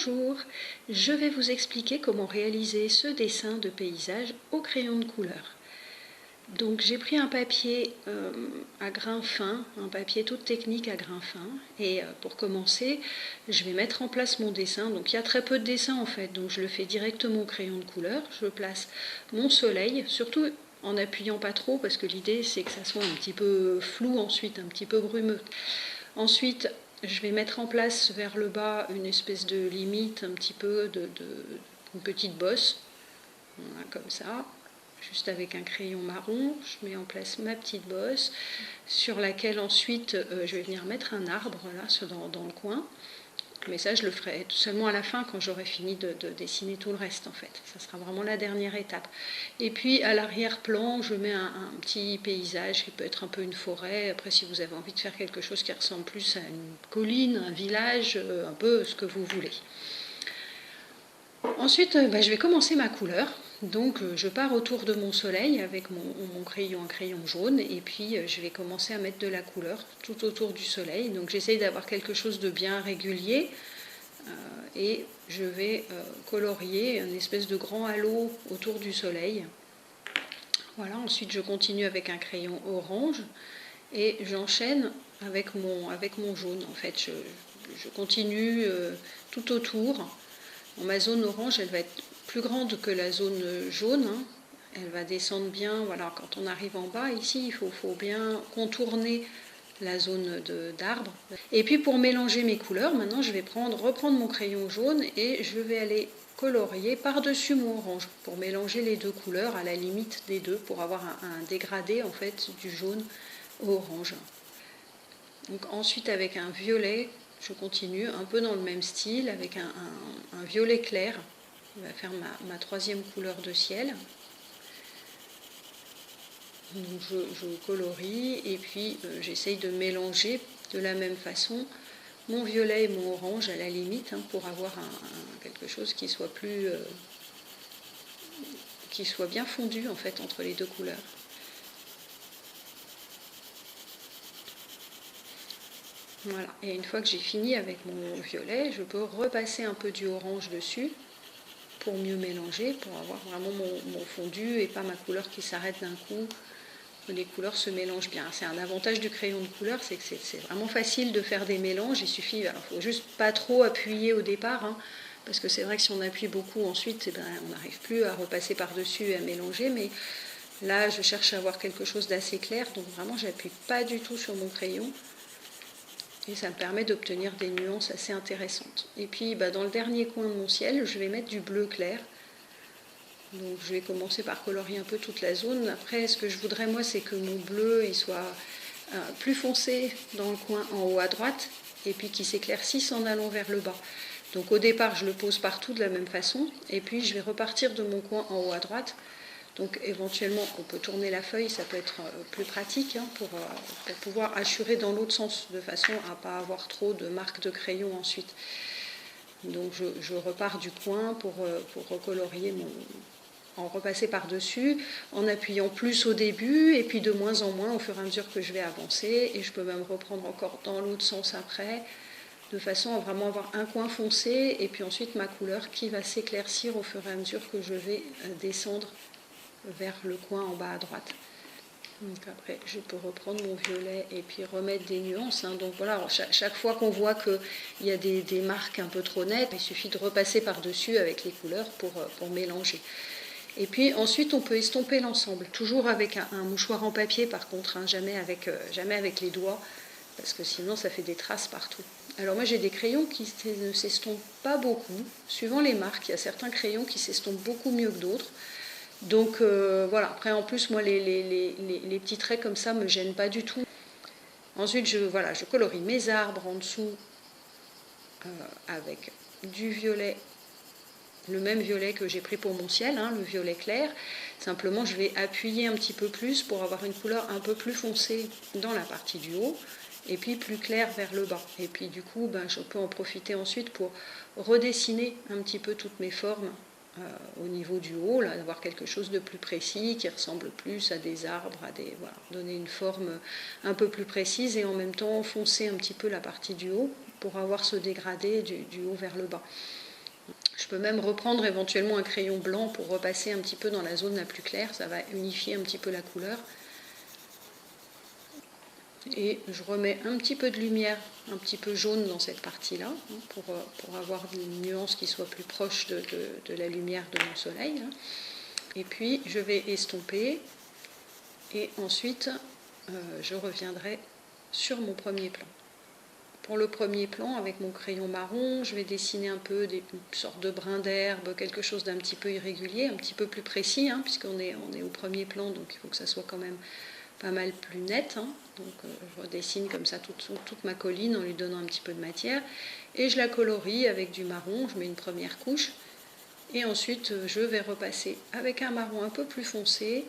Bonjour, je vais vous expliquer comment réaliser ce dessin de paysage au crayon de couleur. Donc j'ai pris un papier à grain fin, un papier toute technique à grain fin, et pour commencer, je vais mettre en place mon dessin. Donc il y a très peu de dessins en fait, donc je le fais directement au crayon de couleur. Je place mon soleil, surtout en appuyant pas trop, parce que l'idée c'est que ça soit un petit peu flou ensuite, un petit peu brumeux. Ensuite, je vais mettre en place vers le bas une espèce de limite, un petit peu une petite bosse, voilà, comme ça, juste avec un crayon marron. Je mets en place ma petite bosse, sur laquelle ensuite je vais venir mettre un arbre là, dans le coin. Mais ça, je le ferai seulement à la fin, quand j'aurai fini de dessiner tout le reste, en fait. Ça sera vraiment la dernière étape. Et puis, à l'arrière-plan, je mets un petit paysage qui peut être un peu une forêt. Après, si vous avez envie de faire quelque chose qui ressemble plus à une colline, un village, un peu ce que vous voulez. Ensuite, je vais commencer ma couleur. Donc je pars autour de mon soleil avec un crayon jaune, et puis je vais commencer à mettre de la couleur tout autour du soleil. Donc j'essaye d'avoir quelque chose de bien régulier, et je vais colorier une espèce de grand halo autour du soleil. Voilà, ensuite je continue avec un crayon orange et j'enchaîne avec mon jaune. En fait, je continue tout autour. Ma zone orange, elle va être plus grande que la zone jaune, hein. Elle va descendre bien. Voilà, quand on arrive en bas, ici, il faut bien contourner la zone d'arbre. Et puis pour mélanger mes couleurs, maintenant je vais reprendre mon crayon jaune et je vais aller colorier par-dessus mon orange pour mélanger les deux couleurs à la limite des deux, pour avoir un dégradé en fait du jaune au orange. Donc ensuite avec un violet, je continue un peu dans le même style avec un violet clair. Je vais faire ma troisième couleur de ciel. Donc je colorie et puis j'essaye de mélanger de la même façon mon violet et mon orange à la limite, hein, pour avoir quelque chose qui soit qui soit bien fondu en fait entre les deux couleurs. Voilà, et une fois que j'ai fini avec mon violet, je peux repasser un peu du orange dessus pour mieux mélanger, pour avoir vraiment mon fondu et pas ma couleur qui s'arrête d'un coup. Les couleurs se mélangent bien. C'est un avantage du crayon de couleur, c'est que c'est vraiment facile de faire des mélanges. Il suffit, alors faut juste pas trop appuyer au départ, hein, parce que c'est vrai que si on appuie beaucoup ensuite, on n'arrive plus à repasser par-dessus et à mélanger. Mais là, je cherche à avoir quelque chose d'assez clair, donc vraiment, j'appuie pas du tout sur mon crayon. Et ça me permet d'obtenir des nuances assez intéressantes. Et puis, dans le dernier coin de mon ciel, je vais mettre du bleu clair. Donc je vais commencer par colorier un peu toute la zone. Après, ce que je voudrais moi, c'est que mon bleu il soit plus foncé dans le coin en haut à droite, et puis qu'il s'éclaircisse en allant vers le bas. Donc au départ, je le pose partout de la même façon, et puis je vais repartir de mon coin en haut à droite. Donc éventuellement, on peut tourner la feuille, ça peut être plus pratique, hein, pour pouvoir hachurer dans l'autre sens, de façon à ne pas avoir trop de marques de crayon ensuite. Donc je repars du coin pour recolorier en repasser par-dessus, en appuyant plus au début, et puis de moins en moins au fur et à mesure que je vais avancer, et je peux même reprendre encore dans l'autre sens après, de façon à vraiment avoir un coin foncé, et puis ensuite ma couleur qui va s'éclaircir au fur et à mesure que je vais descendre vers le coin en bas à droite. Donc après, je peux reprendre mon violet et puis remettre des nuances, hein. Donc voilà, chaque fois qu'on voit qu'il y a des marques un peu trop nettes, il suffit de repasser par-dessus avec les couleurs pour mélanger. Et puis ensuite, on peut estomper l'ensemble, toujours avec un mouchoir en papier par contre, hein, jamais avec les doigts, parce que sinon ça fait des traces partout. Alors moi j'ai des crayons qui ne s'estompent pas beaucoup, suivant les marques. Il y a certains crayons qui s'estompent beaucoup mieux que d'autres. Donc voilà, après en plus moi les petits traits comme ça ne me gênent pas du tout. Ensuite je colorie mes arbres en dessous avec du violet, le même violet que j'ai pris pour mon ciel, hein, le violet clair. Simplement je vais appuyer un petit peu plus pour avoir une couleur un peu plus foncée dans la partie du haut, et puis plus claire vers le bas. Et puis du coup je peux en profiter ensuite pour redessiner un petit peu toutes mes formes au niveau du haut, là, d'avoir quelque chose de plus précis qui ressemble plus à des arbres, donner une forme un peu plus précise, et en même temps foncer un petit peu la partie du haut pour avoir ce dégradé du haut vers le bas. Je peux même reprendre éventuellement un crayon blanc pour repasser un petit peu dans la zone la plus claire, ça va unifier un petit peu la couleur. Et je remets un petit peu de lumière, un petit peu jaune dans cette partie-là, hein, pour avoir une nuance qui soit plus proche de la lumière de mon soleil. Hein. Et puis je vais estomper, et ensuite je reviendrai sur mon premier plan. Pour le premier plan, avec mon crayon marron, je vais dessiner un peu des sortes de brins d'herbe, quelque chose d'un petit peu irrégulier, un petit peu plus précis, hein, puisqu'on est au premier plan, donc il faut que ça soit quand même pas mal plus net. Hein. Donc je redessine comme ça toute ma colline en lui donnant un petit peu de matière. Et je la colorie avec du marron, je mets une première couche. Et ensuite, je vais repasser avec un marron un peu plus foncé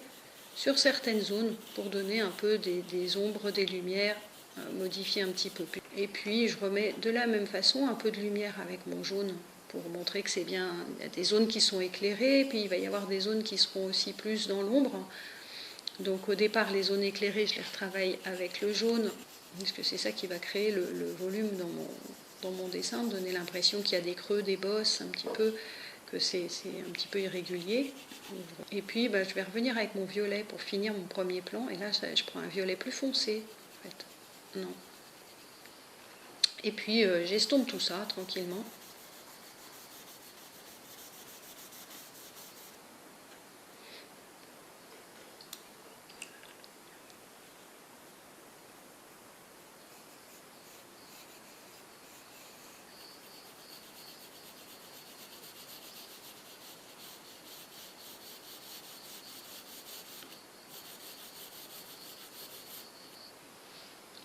sur certaines zones pour donner un peu des ombres, des lumières, modifier un petit peu. Et puis je remets de la même façon un peu de lumière avec mon jaune pour montrer que c'est bien. Il y a des zones qui sont éclairées, puis il va y avoir des zones qui seront aussi plus dans l'ombre. Donc au départ, les zones éclairées, je les retravaille avec le jaune, parce que c'est ça qui va créer le volume dans mon dessin, donner l'impression qu'il y a des creux, des bosses, un petit peu, que c'est un petit peu irrégulier. Et puis je vais revenir avec mon violet pour finir mon premier plan, et là je prends un violet plus foncé, en fait. Non. Et puis j'estompe tout ça tranquillement.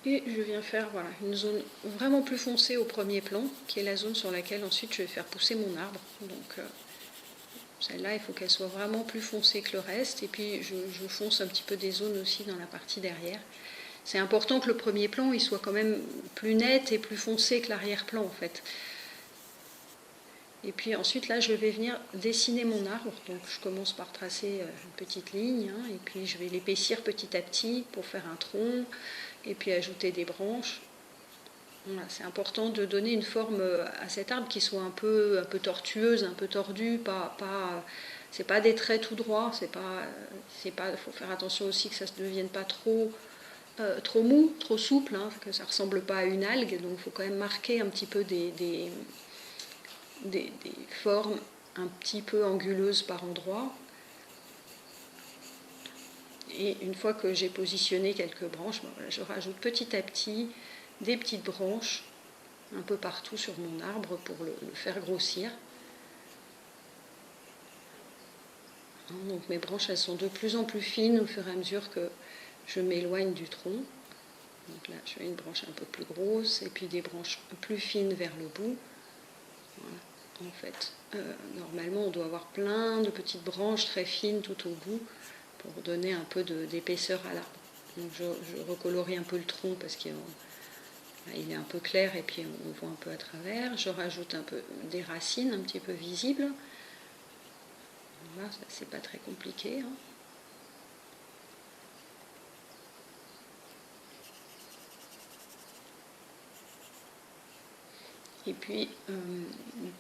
Et je viens faire une zone vraiment plus foncée au premier plan, qui est la zone sur laquelle ensuite je vais faire pousser mon arbre. Donc celle-là, il faut qu'elle soit vraiment plus foncée que le reste. Et puis je fonce un petit peu des zones aussi dans la partie derrière. C'est important que le premier plan il soit quand même plus net et plus foncé que l'arrière-plan en fait. Et puis ensuite là je vais venir dessiner mon arbre, donc je commence par tracer une petite ligne, hein, et puis je vais l'épaissir petit à petit pour faire un tronc, et puis ajouter des branches. Voilà, c'est important de donner une forme à cet arbre qui soit un peu tortueuse, un peu tordue, c'est pas des traits tout droits, faut faire attention aussi que ça ne devienne pas trop mou, trop souple, hein, que ça ressemble pas à une algue, donc il faut quand même marquer un petit peu des formes un petit peu anguleuses par endroits. Et une fois que j'ai positionné quelques branches, je rajoute petit à petit des petites branches un peu partout sur mon arbre pour le faire grossir. Donc mes branches elles sont de plus en plus fines au fur et à mesure que je m'éloigne du tronc. Donc là je fais une branche un peu plus grosse et puis des branches plus fines vers le bout. Voilà. En fait, normalement on doit avoir plein de petites branches très fines tout au bout pour donner un peu d'épaisseur à l'arbre. Donc je recolorie un peu le tronc parce qu'il est un peu clair et puis on voit un peu à travers. Je rajoute un peu des racines un petit peu visibles. Voilà, c'est pas très compliqué. Hein. Et puis,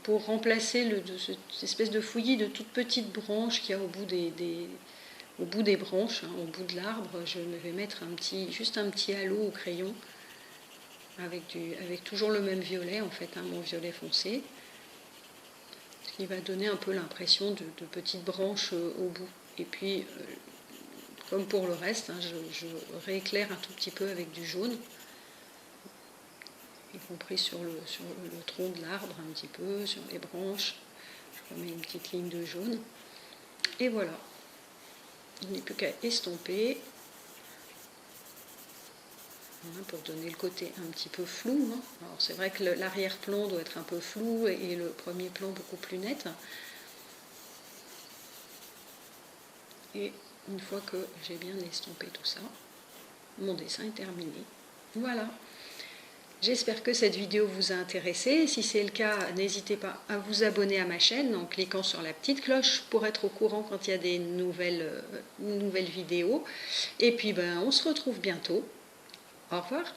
pour remplacer cette espèce de fouillis de toutes petites branches qu'il y a au bout des branches, hein, au bout de l'arbre, je vais mettre juste un petit halo au crayon avec toujours le même violet, en fait, hein, mon violet foncé, ce qui va donner un peu l'impression de petites branches au bout. Et puis, comme pour le reste, hein, je rééclaire un tout petit peu avec du jaune, y compris sur le tronc de l'arbre un petit peu, sur les branches. Je remets une petite ligne de jaune. Et voilà. Il n'est plus qu'à estomper. Voilà, pour donner le côté un petit peu flou. Hein. Alors c'est vrai que l'arrière-plan doit être un peu flou et le premier plan beaucoup plus net. Et une fois que j'ai bien estompé tout ça, mon dessin est terminé. Voilà. J'espère que cette vidéo vous a intéressé. Si c'est le cas, n'hésitez pas à vous abonner à ma chaîne en cliquant sur la petite cloche pour être au courant quand il y a des nouvelles vidéos. Et puis on se retrouve bientôt. Au revoir.